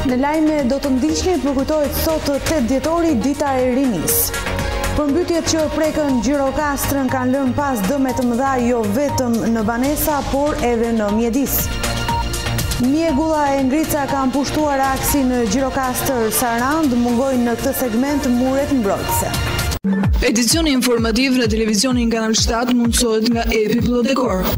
Në lajme do të ndiqni përkujtohet sot 8 dhjetori dita e rinisë. Përmbytjet që prekën Gjirokastrën kanë lënë pas dëme të mëdha jo vetëm në banesa, por edhe në mjedis. Mjegulla e ngrica kanë pushtuar aksin në Gjirokastër Sarand, mungojnë në këtë segment muret mbrojtëse. Edicioni informativ në televizionin Kanal 7 mundësohet nga Dhjetor.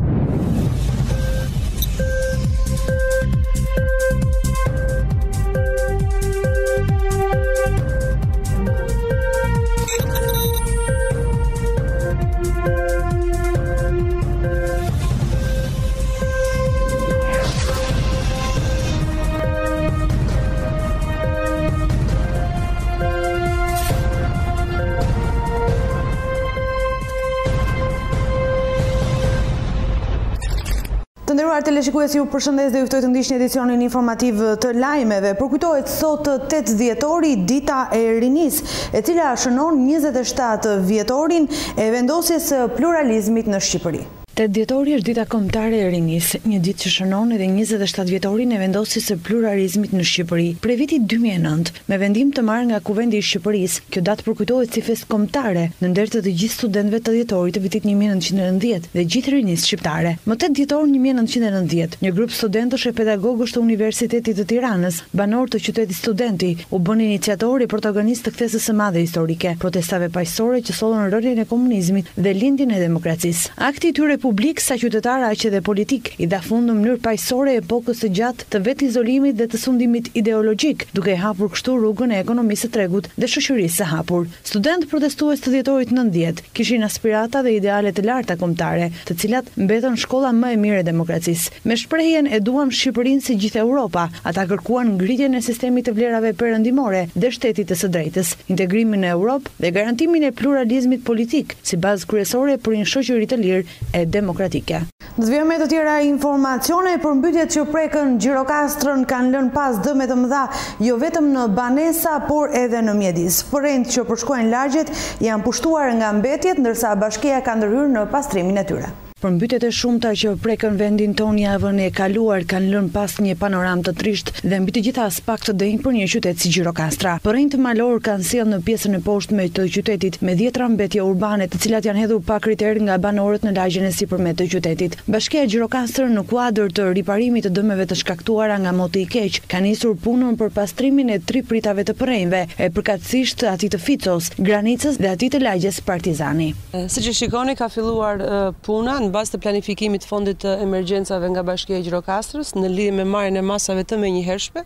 Të nderuar teleshikues, ju përshëndes dhe ju ftoj të ndiqni edicionin informativ të lajmeve. Përkujtohet sot 8 dhjetori, dita e rinisë, e cila shënon 27 vjetorin e vendosjes së pluralizmit në Shqipëri. 8 dhjetori është dita kombëtare e rinisë, një ditë që shënon edhe 27 vjetorin e vendosjes së pluralizmit në Shqipëri. Prej vitit 2009, me vendim të marrë nga Kuvendi i Shqipërisë, kjo datë përkujtohet si festë kombëtare në nder të gjithë studentëve të dhjetorit të vitit 1990 dhe gjithë rinisë shqiptare. Më 8 dhjetor 1990, një grup studentësh e pedagogësh të Universitetit të Tiranës, banor të qytetit Studenti, u bën iniciator e protagonist të kthesës së madhe historike, protestave paqësore që sollën rënien e komunizmit dhe lindjen e demokracisë. Akti i tyre publik sa qytetar aq edhe politik i dha fund në mënyrë paqësore epokës së gjatë të vetë izolimit dhe të sundimit ideologjik, duke hapur kështu rrugën e ekonomisë së tregut dhe shoqërisë së hapur. Student protestues të dhjetorit 90 kishin aspirata dhe ideale të larta kombëtare, të cilat mbetën shkolla më e mirë e demokracisë. Me shprehjen e duam Shqipërinë si gjithë Europa, ata kërkuan ngritjen e sistemit të vlerave perëndimore dhe shtetit të së drejtës, integrimin në Europë dhe garantimin e pluralizmit politik si bazë kryesore për një shoqëri të lirë e demokratike. Në të vijmë të tjera informacione, përmbytjet që prekën Gjirokastrën kanë lënë pas dëme të mëdha jo vetëm në banesa, por edhe në mjedis. Forent që përshkojnë lagjet janë pushtuar nga mbetjet, ndërsa bashkia ka ndërhyrë në pastrimin e tyre. Përmbytjet e shumta që prekën vendin ton javën e kaluar kanë lënë pas një panoramë të trisht dhe mbi të gjitha pak të denjë për një qytet si Gjirokastra. Përrejnë të malor kanë sjellë në pjesën e poshtme të qytetit me 10 mbetje urbane, të cilat janë hedhur pa kriter nga banorët në lagjen e sipërmet të qytetit. Bashkia e Gjirokastrën në kuadër të riparimit të dëmeve të shkaktuara nga moti i keq, ka nisur punën për pastrimin e 3 pritave të përrejnve, e përkatësisht atij të Ficos, Granicës dhe atij të lagjes Partizani. Siç e shikoni, ka filluar puna bazë të planifikimit të fondit të emergjencave nga Bashkia e Gjirokastrës në lidhje me marrjen e masave të menjëhershme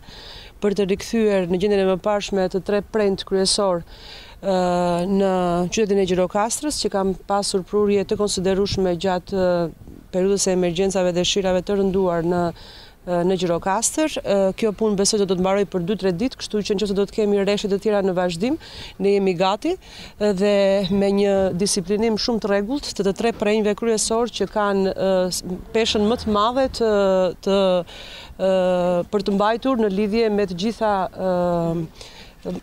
për të rikthyer në gjendjen e mëparshme të 3 prend kryesor në qytetin e Gjirokastrës, që kanë pasur prurje të konsiderueshme gjatë periudhës së emergjencave dhe shirave të rënduar në Gjirokastër. Kjo punë besoj do të mbaroj për 2-3 ditë, kështu që nëse do të kemi rreshtet të tjera në vazhdim, ne jemi gati dhe me një disiplinim shumë të rregullt të 3 prenjve kryesor që kanë peshën më të madhe për të mbajtur në lidhje me të gjitha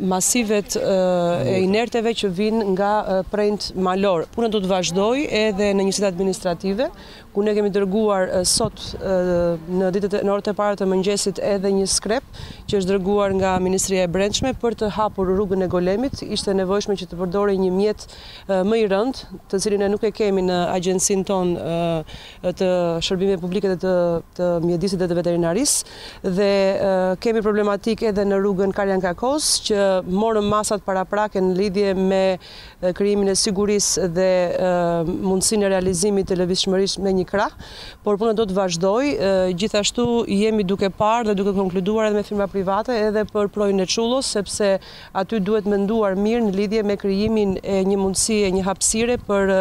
masivet e inerteve që vinë nga prend malor. Puna do të vazhdoj edhe në njësitë administrative, ku ne kemi dërguar sot në orët e para të mëngjesit edhe një skrep që është dërguar nga Ministria e Brendshme për të hapur rrugën e Golemit. Ishte nevojshme që të përdorej një mjet më i rënd, të cilin ne nuk e kemi në agjencinë tonë të shërbimeve publike dhe të mjedisit dhe të veterinarisë, dhe kemi problematik edhe në rrugën Karjan Kakos, që morëm masat paraprake në lidhje me krijimin e sigurisë dhe mundësinë e realizimit të lëvizshmërisë me një krah, por puna do të vazhdoj. Gjithashtu jemi duke parë dhe duke konkluduar edhe me firma private edhe për projin e Çullos, sepse aty duhet menduar mirë në lidhje me krijimin e një mundësie, një hapësire për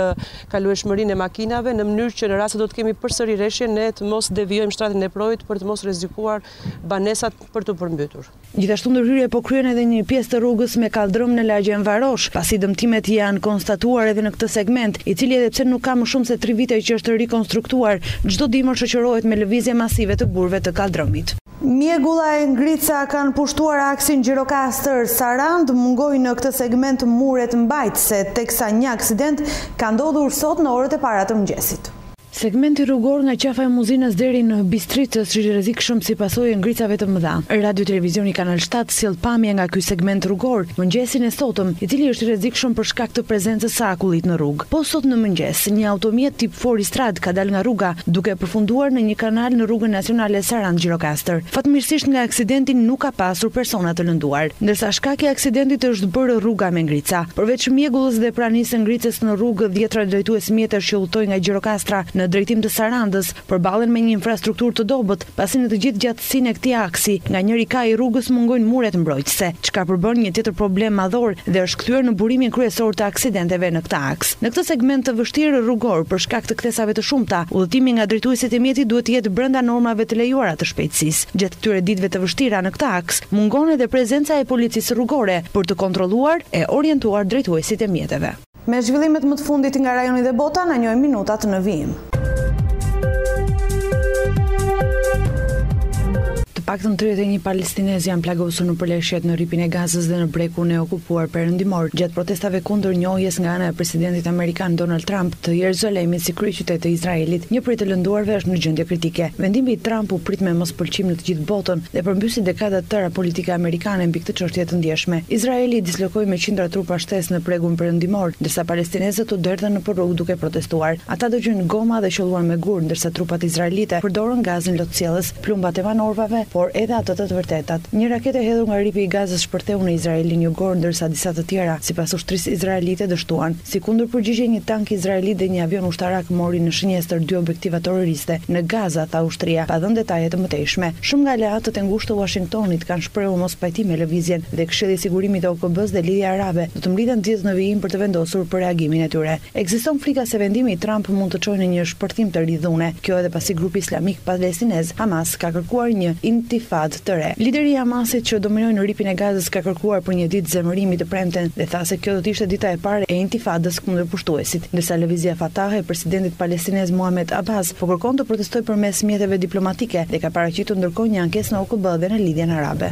kalueshmërinë e makinave, në mënyrë që në rast se do të kemi përsëri rreshje, ne të mos devijojmë shtratin e projit për të mos rrezikuar banesat për të përmbytur. Gjithashtu ndërhyrje po kryen edhe një pjesë të rrugës me kaldrëm në lagjen Varosh, pasi dëmtimet janë konstatuar edhe në këtë segment, i cili edhe pse nuk ka më shumë se 3 vite që është rikonstruktuar, çdo dimër shoqërohet me lëvizje masive të burrëve të kaldrëmit. Mjegulla e ngrica kanë pushtuar aksin Gjirokastër Sarand, mungojnë në këtë segment muret mbajtëse, teksa një aksident ka ndodhur sot në orët e para të mëngjesit. Segmenti rrugor nga qafa e muzinës deri në Bistritë është i rrezikshëm si pasojë e ngriçave të mëdha. Radio Televizioni Kanal 7 sjell pamje nga ky segment rrugor mëngjesin e sotëm, i cili është i rrezikshëm për shkak të prezencës së akullit në rrugë. Po sot në mëngjes, një automjet tip Foristrad ka dalë nga rruga duke përfunduar në një kanal në rrugën nacionale Sarand-Gjirokastër. Fatmirësisht nga aksidenti nuk ka pasur persona të lënduar, ndërsa shkaki i aksidentit është bërë rruga me ngrica. Përveç mjegullës dhe pranisë së ngricës në rrugë, Dhjetra drejtues mjetësh që udhtojnë nga Gjirokastra në drejtim të Sarandës përballen me një infrastrukturë të dobët, pasi në të gjithë gjatësinë e këtij aksi, nga njëri kaj i rrugës mungojnë muret mbrojtëse, çka përbën një tjetër problem madhor dhe është kthyer në burimin kryesor të aksidenteve në këtë aks. Në këtë segment të vështirë rrugor, për shkak të ktesave të shumta, udhëtimi nga drejtuesit e mjetit duhet të jetë brenda normave të lejuara të shpejtësisë. Gjatë këtyre ditëve të vështira në këtë aks, mungon edhe prezenca e policisë rrugore për të kontrolluar e orientuar drejtuesit e mjeteve. Me zhvillimet më të fundit nga rajoni dhe bota, na njohim minutat në vijim. Paktën 31 palestinezë janë plagosur në përleshjet në rripin e Gazës dhe në brekun e okupuar perëndimor, gjatë protestave kundër njohjes nga ana e presidentit amerikan Donald Trump të Jeruzalemit si kryeqytet të Izraelit. Një prej të lënduarve është në gjendje kritike. Vendimi i Trump u prit me mospëlqim në të gjithë botën dhe përmbysi dekada të tëra politike amerikane mbi këtë çështje të ndjeshme. Izraeli dislokoi me qindra trupa shtesë në bregun perëndimor, ndërsa palestinezët u derdhën në rrugë duke protestuar. Ata dëgjojnë goma dhe qelluan me gur, ndërsa trupat izraelite përdorën gazin lotësjellës, plumbat e manorvave, por edhe ato të vërtetat. Një raketë e hedhur nga rripi i Gazës shpërtheu në Izraelin jugor, ndërsa disa të tjera, sipas ushtrisë izraelite, dështuan. Si kundër përgjigje, një tank izraelit dhe një avion ushtarak mori në shënjestër 2 objektiva terroriste në Gaza, tha ushtria, pa dhënë detaje të mëtejshme. Shumë nga aleatët e ngushtë të Washingtonit kanë shprehur mospajtim me lëvizjen dhe Këshilli i Sigurimit të OKB-s dhe Liga Arabe do të mblidhen ditët në vijim për të vendosur për reagimin e tyre. Ekziston frika se vendimi i Trump mund të çojë në një shpërthim të ridhune. Kjo edhe pasi grupi islamik palestinez Hamas ka kërkuar një intifad të re. Lideri i Hamasit që dominoi në rripin e Gazës ka kërkuar për një ditë zemërimi të premten dhe tha se kjo do të ishte dita e parë e intifadës kundër pushtuesit. Ndërsa lëvizja Fatah e presidentit palestinez Mohamed Abbas po kërkon të protestojë përmes mjeteve diplomatike dhe ka paraqitur ndërkohë një ankesë në OKB dhe në lidhjen arabe.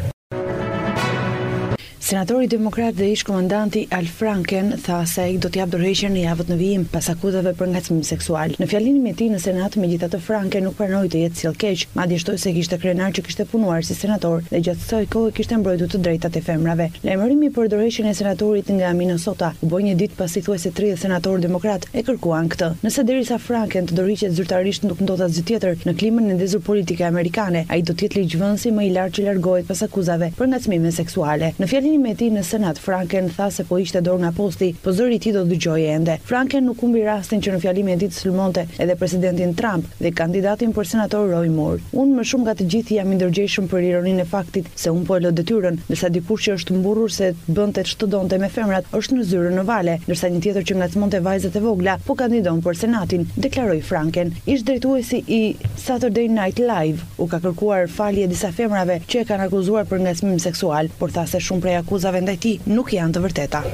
Senatori demokrat dhe ish komandanti Al Franken tha se ai do të japë dorëheqjen në javët në vijim pas akuzave për ngacmim seksual. Në fjalimin e tij në Senat, megjithatë Franken nuk pranoi të jetë sjell keq, madje shtoi se kishte krenar që kishte punuar si senator dhe gjatë kësaj kohe kishte mbrojtur të drejtat e femrave. Lajmërimi për dorëheqjen e senatorit nga Minnesota u bë një ditë pasi thuajse 30 senatorë demokrat e kërkuan këtë. Nëse derisa Franken të dorëhiqet zyrtarisht nuk ndodh asgjë tjetër në klimën e ndezur politike amerikane, ai do të jetë ligjvënësi më i lartë që largohet pas akuzave për ngacmime seksuale. Në fjalimin me tij në Senat, Franken tha se po ishte dorë nga posti, po zëri i tij do dëgjojë ende. Franken nuk humbi rastin që në fjalimin e ditës sulmonte edhe presidentin Trump dhe kandidatin për senator Roy Moore. Unë më shumë nga të gjithë jam i ndërgjegjshëm për ironinë e faktit se unë po e lë detyrën, ndërsa dikush që është mburrur se bënte ç'të donte me femrat është në zyrën në vale, ndërsa një tjetër që ngacmonte vajzat e vogla po kandidon për senatin, deklaroi Franken. Ish drejtuesi i Saturday Night Live u ka kërkuar falje disa femrave që e kanë akuzuar për ngacmim seksual, por tha se shumë prej akuzave ndaj tij nuk janë të vërteta.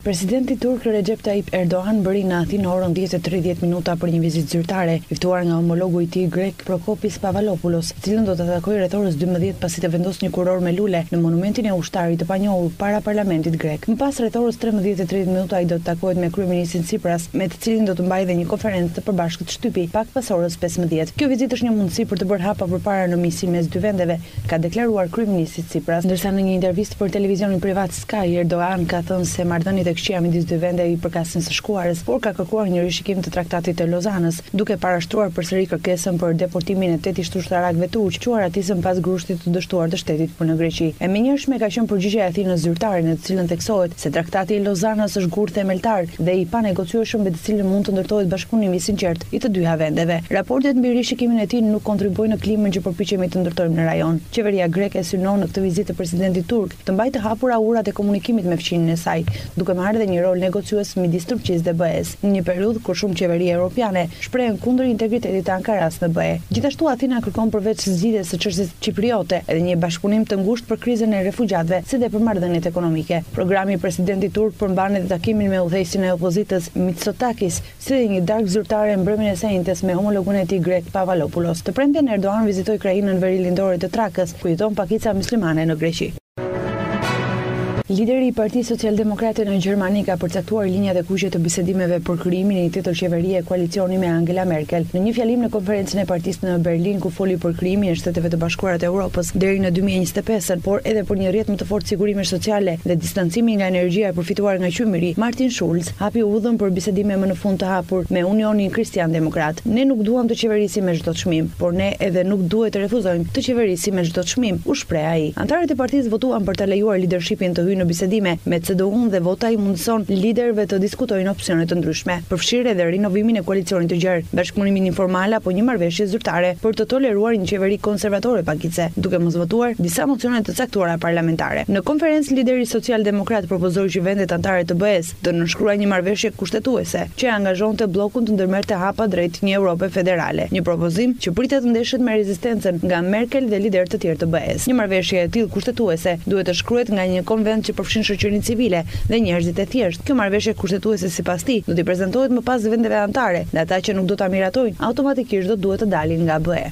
Presidenti turk Recep Tayyip Erdogan bëri në Atinë orën 10:30 për një vizitë zyrtare, i ftuar nga homologu i tij grek Prokopis Pavlopoulos, i cili do të takojë rreth orës 12 pasi të vendosë një kuror me lule në monumentin e ushtarit të panjohur para parlamentit grek. Më pas rreth orës 13:30 ai do të takohet me kryeministin Tsipras, me të cilin do të mbajë dhe një konferencë të përbashkët shtypi pak pas orës 15. Kjo vizitë është një mundësi për të bërë hapa përpara në misin mes dy vendeve, ka deklaruar kryeministi Tsipras, ndërsa në një intervistë për televizionin privat Sky, Erdogan ka thënë se marrëdhëniet këshia midis dy vende i përkasin së shkuarës, por ka kërkuar një rishikim të traktatit të Lozanës, duke parashtruar përsëri kërkesën për deportimin e 8 ushtarakëve turq, quar atisën pas grushtit të dështuar të shtetit për në Greqi. E menjëhershme ka qenë përgjigjja e Atinës zyrtare në të cilën theksohet se traktati i Lozanës është gur themeltar dhe i panegociueshëm me të cilën mund të ndërtohet bashkëpunimi i sinqert i të dyja vendeve. Raportet mbi rishikimin e tij nuk kontribuojnë në klimën që përpiqemi të ndërtojmë në rajon. Qeveria greke synon në këtë vizitë të presidentit turk të mbajë të hapura urat e komunikimit me fqinjen e saj, duke marrë dhe një rol negociues midis Turqisë dhe BE-s, në një periudhë kur shumë qeveri europiane shprehen kundër integritetit të Ankaras në BE. Gjithashtu Atina kërkon përveç zgjidhjes së çështjes cipriote edhe një bashkëpunim të ngushtë për krizën e refugjatëve, si dhe për marrëdhëniet ekonomike. Programi i presidentit turk përmban edhe takimin me udhëheqësin e opozitës Mitsotakis, si dhe një darkë zyrtare mbrëmjen e së njëjtës me homologun e tij grek Pavlopoulos. Të premten Erdogan vizitoi krainën verilindore të Trakës, ku jeton pakica myslimane në Greqi. Lideri i Partisë Socialdemokrate në Gjermani ka përcaktuar linjat e kuqe të bisedimeve për krijimin e një tjetër qeverie koalicioni me Angela Merkel. Në një fjalim në konferencën e partisë në Berlin ku foli për krijimin e Shteteve të Bashkuara të Evropës deri në 2025, por edhe për një rrjet më të fortë sigurimesh sociale dhe distancimin nga energjia e përfituar nga qymyri, Martin Schulz hapi udhën për bisedime më në fund të hapur me Unionin Kristian Demokrat. Ne nuk duam të qeverisim me çdo çmim, por ne edhe nuk duhet të refuzojmë të qeverisim me çdo çmim, u shpreh ai. Antarët e partisë votuan për të lejuar leadershipin të hyjë në bisedime me CDU-n dhe vota i mundëson liderëve të diskutojnë opsione të ndryshme. Përfshirë edhe rinovimin e koalicionit të gjerë, bashkëpunimin informal apo një marrëveshje zyrtare për të toleruar një qeveri konservatore pakicë, duke mos votuar disa mocione të caktuara parlamentare. Në konferencë, lideri socialdemokrat propozoi që vendet anëtare të BE-s të nënshkruajnë një marrëveshje kushtetuese që angazhonte bllokun të ndërmerrte hapa drejt një Europe federale, një propozim që pritet të ndeshet me rezistencën nga Merkel dhe liderë të tjerë të BE-s. Një marrëveshje e tillë kushtetuese duhet të shkruhet nga një konvent që përfshin shoqërinë civile dhe njerëzit e thjeshtë. Kjo marrëveshje kushtetuese sipas tij do t'i prezantohet më pas vendeve anëtare dhe ata që nuk do ta miratojnë automatikisht do duhet të dalin nga BE.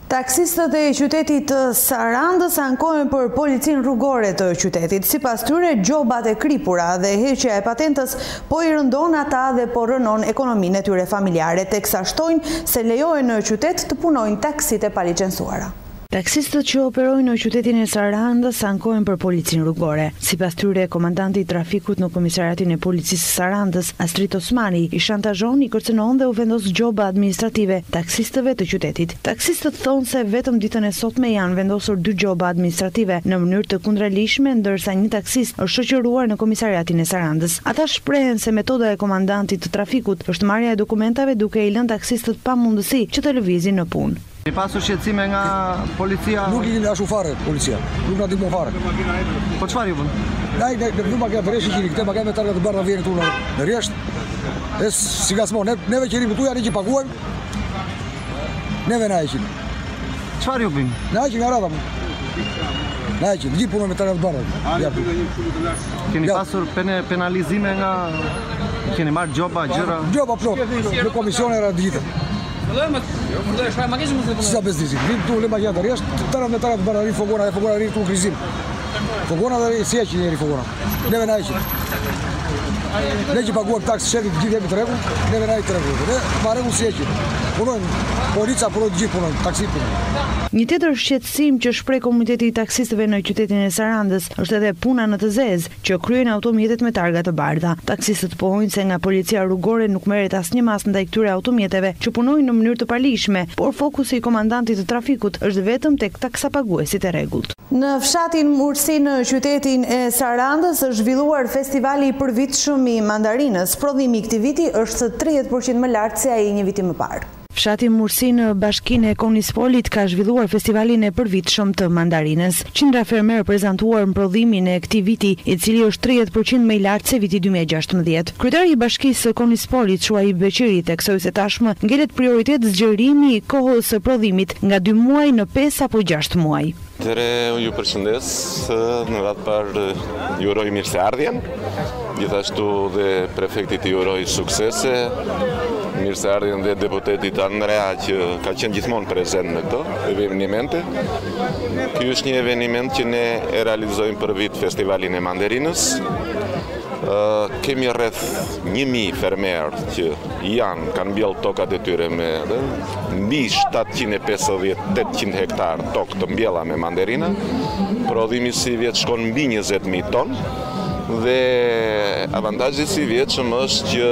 Taksistët e qytetit të Sarandës ankohen për policinë rrugore të qytetit. Sipas tyre, gjobat e kripura dhe heqja e patentës po i rëndon ata dhe po rënon ekonominë e tyre familjare, teksa shtojnë se lejohen në qytet të punojnë taksit e palicencuara. Taksistët që operojnë në qytetin e Sarandës ankohen për policinë rrugore. Sipas tyre, komandanti i trafikut në komisariatin e policisë së Sarandës, Astrid Osmani, i shantazhon, i kërcënon dhe u vendos gjoba administrative taksistëve të qytetit. Taksistët thonë se vetëm ditën e sotme janë vendosur 2 gjoba administrative në mënyrë të kundërligjshme, ndërsa një taksist është shoqëruar në komisariatin e Sarandës. Ata shprehen se metoda e komandantit të trafikut është marrja e dokumentave duke i lënë taksistët pa mundësi që të lëvizin në punë. I pasur shqetësime nga policia? Nuk i ashtu fare policia, nuk na ndihmon fare. Po çfarë ju bën? Ne nuk ma kanë vërejsh që këte ma kanë me targa të bardha vjenë tu në rjesht. Es si gasmon, neve që rimë tu janë që paguajmë. Neve na heqin. Çfarë ju bën? Na heqin nga rada. Na heqin, gjithë punojnë me targa të bardha. Keni pasur penalizime nga keni marrë gjoba, gjëra? Gjoba plot, në komisione era ditë. Sa bezdizim, vim tu le magja të rjesht, tarat me tarat bardha rinë fogona, e fogona rinë tu në krizim. Fogona dhe si heqin njeri fogona. Neve na heqin. Ne që paguam taksë shërrit gjithë jemi të rregull, neve na i të rregull. Ne ma rregull si heqin. Punojnë, polica punojnë gjithë punojnë, taksi punojnë. Një tjetër shqetësim që shpreh komuniteti i taksistëve në qytetin e Sarandës është edhe puna në të zezë që kryen automjetet me targa të bardha. Taksistët pohojnë se nga policia rrugore nuk merret asnjë mas ndaj këtyre automjeteve që punojnë në mënyrë të palishme, por fokusi i komandantit të trafikut është vetëm tek taksapaguesit e rregullt. Në fshatin Mursi në qytetin e Sarandës është zhvilluar festivali i përvitshëm i mandarinës. Prodhimi i këtij viti është 30% më lart se ai një vit më parë. Fshati Mursi në bashkinë e Konispolit ka zhvilluar festivalin e përvitshëm të mandarinës. Qindra fermerë prezantuar në prodhimin e këtij viti, i cili është 30% më i lartë se viti 2016. Kryetari i bashkisë së Konispolit, Shuaib Beqiri, theksoi se tashmë ngelet prioritet zgjerimi i kohës së prodhimit nga 2 muaj në 5 apo 6 muaj. Unë ju përshëndes, në radhë parë ju uroj mirëseardhjen, gjithashtu dhe prefektit ju uroj suksese, mirëseardhjen dhe deputetit Andrea që ka qenë gjithmonë prezent në këto evenimente. Ky është një eveniment që ne e realizojmë për vit festivalin e mandarinës. Kemi rreth 1000 fermerë që kanë mbjellë tokat e tyre me mbi 750-800 hektar tokë të mbjella me mandarina. Prodhimi si vjetë shkon mbi 20.000 tonë dhe avantazhi si vjetëshëm është që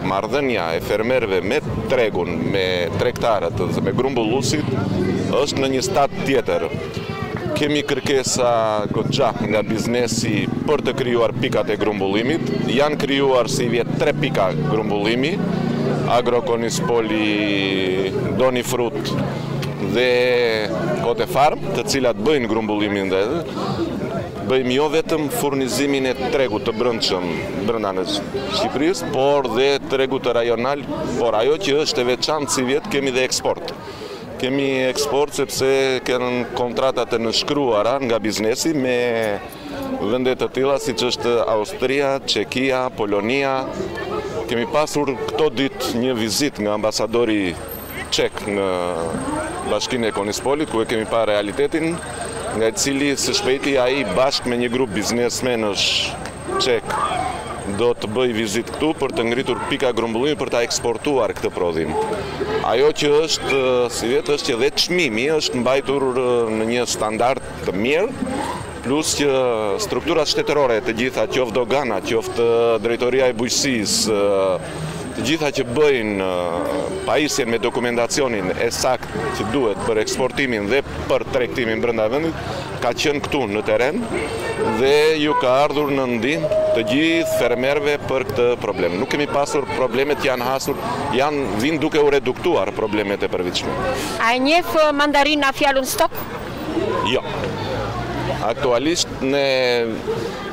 marrëdhënia e fermerëve me tregun, me tregtarët dhe me grumbulluesit është në një stat tjetër. Kemi kërkesa goxha nga biznesi për të krijuar pikat e grumbullimit. Janë krijuar si vjet 3 pika grumbullimi, Agrokonispoli, Doni Frut dhe Kote Farm, të cilat bëjnë grumbullimin dhe bëjmë jo vetëm furnizimin e tregut të brendshëm brenda në Shqipërisë, por dhe tregut të rajonal, por ajo që është e veçantë si vjet kemi dhe eksport. Kemi eksport sepse kanë kontratat e nënshkruara nga biznesi me vende të tilla siç është Austria, Çekia, Polonia. Kemi pasur këto ditë një vizitë nga ambasadori çek në bashkinë e Konispolit, ku e kemi parë realitetin, nga i cili së shpejti ai bashkë me një grup biznesmenësh çek do të bëj vizit këtu për të ngritur pika grumbullimi për ta eksportuar këtë prodhim. Ajo që është si vetë është që dhe çmimi është mbajtur në një standard të mirë, plus që strukturat shtetërore të gjitha, qoftë dogana, qoftë drejtoria e bujqësisë, të gjitha që bëjnë pajisjen me dokumentacionin e saktë që duhet për eksportimin dhe për tregtimin brenda vendit, ka qenë këtu në teren dhe ju ka ardhur në ndihmë të gjithë fermerëve për këtë problem. Nuk kemi pasur problemet që janë hasur, vinë duke u reduktuar problemet e përvitshme. A e njeh mandarina fjalën stok? Jo. Aktualisht ne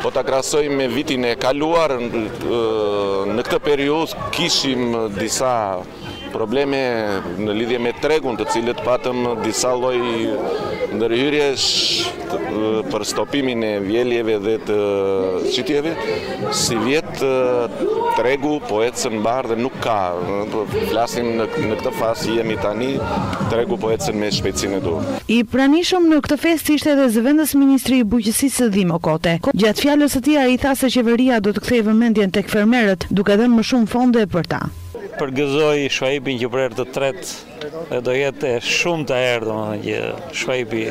po ta krahasojmë me vitin e kaluar, në këtë periudhë kishim disa probleme në lidhje me tregun, të cilët patëm disa lloj ndërhyrjesh për stopimin e vjeljeve dhe të qitjeve. Si vjet tregu po ecën mbar dhe nuk ka. Flasim në këtë fazë jemi tani, tregu po ecën me shpejtësinë e duhur. I pranishëm në këtë festë ishte edhe zëvendës Ministri i Bujqësisë Dhimo Kote. Gjatë fjalës së tij ai tha se qeveria do të kthejë vëmendjen tek fermerët, duke dhënë më shumë fonde për ta. Përgëzoj Shuaibin që për herë të tretë dhe do jetë shumë të herë që Shuaibi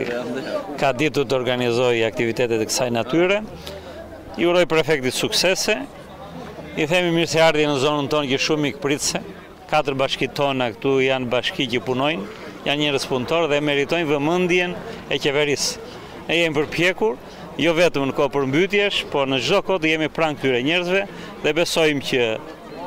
ka ditur të organizojë aktivitetet e kësaj natyre. I uroj prefektit suksese. I themi mirëseardhje në zonën tonë që shumë mikpritse. 4 bashkitë tona këtu janë bashki që punojnë, janë njerëz punëtor dhe meritojnë vëmendjen e qeverisë. Ne jemi përpjekur, jo vetëm në kohë përmbytjesh, por në çdo kohë jemi pranë këtyre njerëzve dhe besojmë që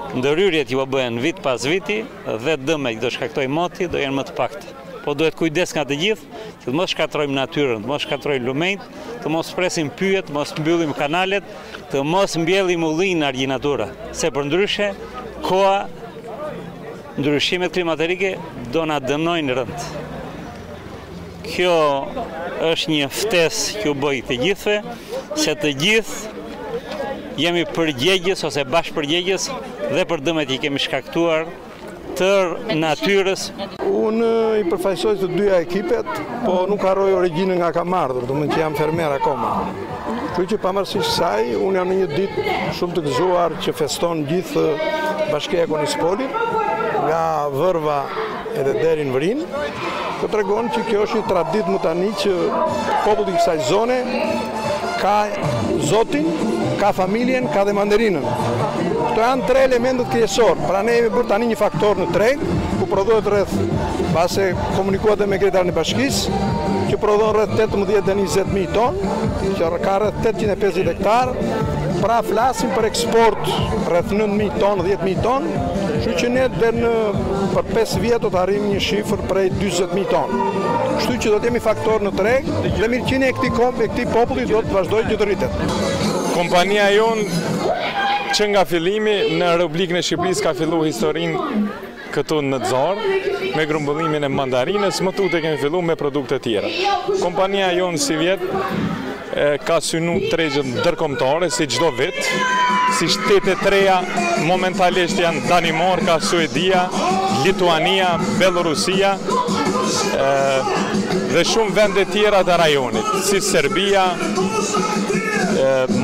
ndërhyrjet që po bëhen vit pas viti dhe dëmet që do shkaktojë moti do jenë më të pakta. Po duhet kujdes nga të gjithë, që të mos shkatrojmë natyrën, të mos shkatrojmë lumenjt, të mos presim pyjet, të mos mbyllim kanalet, të mos mbjellim ullin në argjinatura, se për ndryshe koha ndryshimet klimatike do na dënojnë rënd. Kjo është një ftesë që u bëj të gjithëve, se të gjithë jemi përgjegjës ose bashkëpërgjegjës dhe për dëmet që kemi shkaktuar të natyrës. Unë i përfaqësoj të dyja ekipet, po nuk harroj origjinën nga kam ardhur, domethënë që jam fermer akoma. Kështu që pavarësisht kësaj, unë jam në një ditë shumë të gëzuar që feston gjithë bashkia e Konispolit, nga Vërva edhe deri në Vrin. Kjo tregon që kjo është një traditë më tani që populli i kësaj zone ka Zotin, ka familjen, ka dhe manderinën. Këto janë 3 elementet kryesorë. Pra ne jemi bërë tani një faktor në treg, ku prodhohet rreth, pase komunikohet me kryetarën e bashkisë, që prodhon rreth 18 dhe 20.000 tonë, që ka rreth 850 hektar. Pra flasim për eksport rreth 9.000 tonë, 10.000 tonë, kështu që ne për 5 vjet do të arrijmë një shifër prej 40.000 tonë. Kështu që do të jemi faktor në treg dhe mirëqenia e këtij populli do të vazhdojë të rritet. Kompania jonë që nga fillimi në Republikën e Shqipërisë ka filluar historinë këtu në Dhjetor me grumbullimin e mandarinës, më tutje kemi filluar me produkte tjera. Kompania jonë si vjet ka synu tregjet ndërkombëtare si çdo vit, si shtetet e reja momentalisht janë Danimarka, Suedia, Lituania, Belorusia dhe shumë vende tjera të rajonit, si Serbia,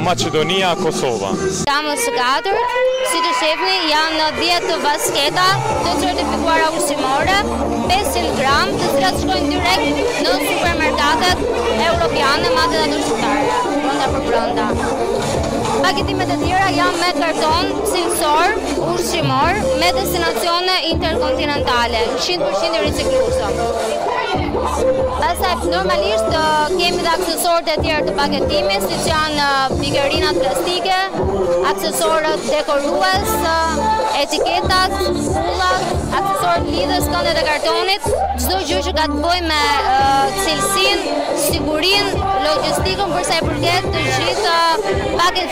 Macedonia, Kosova. Shamës së 4, si të shefni, janë 10 basketa të certifikuara ushqimore, 500 gram, të cilat shkojnë direkt në supermarketet europiane, madje edhe shqiptare, brenda për brenda. Paketimet e tjera janë me karton cilësor, ushqimor, me destinacione interkontinentale, 100% riciklueshëm. Pastaj normalisht kemi dhe aksesorët e tjerë të paketimit, siç janë bigerinat plastike, aksesorët dekorues, etiketat, pullat, aksesorët lidhës këndet e kartonit, çdo gjë që ka të bëjë me cilësinë, sigurinë, logjistikën për sa i përket të gjithë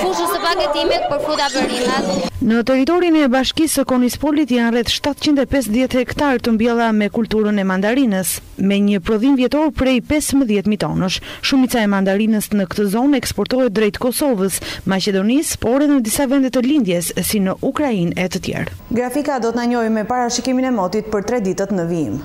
fushës së paketimit për fruta perimet. Në territorin e bashkisë së Konispolit janë rreth 750 hektar të mbjella me kulturën e mandarinës, me një prodhim vjetor prej 15.000 tonësh. Shumica e mandarinës në këtë zonë eksportohet drejt Kosovës, Maqedonisë, por edhe në disa vende të lindjes, si në Ukrainë e të tjerë. Grafika do të na njojë me parashikimin e motit për 3 ditët në vijim.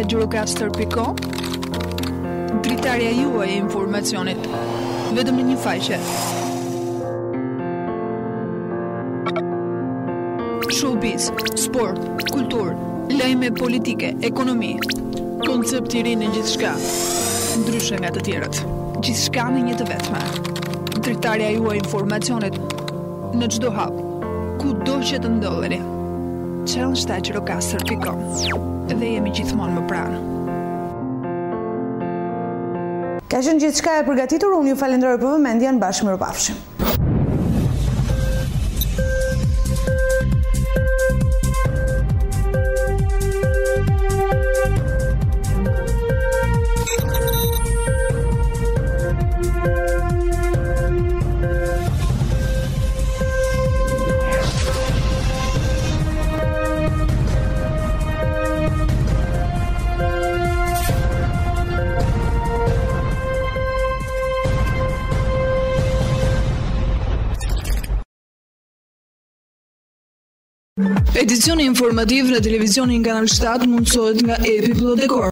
Gjirokastër.com, dritarja juaj e informacionit, vetëm në një faqe. Showbiz, sport, kultur, lajme politike, ekonomi, koncept i ri në gjithçka, ndryshe nga të tjerët. Gjithçka në një të vetme. Dritarja juaj e informacionit në çdo hap, kudo që të ndodheni. Gjirokastër.com. Dhe jemi gjithmonë më pranë. Ka qenë gjithçka e përgatitur, unë ju falenderoj për vëmendjen, bashkë mirupafshim. Edicioni informativ në televizionin Kanal 7 mundësohet nga Dhjetor.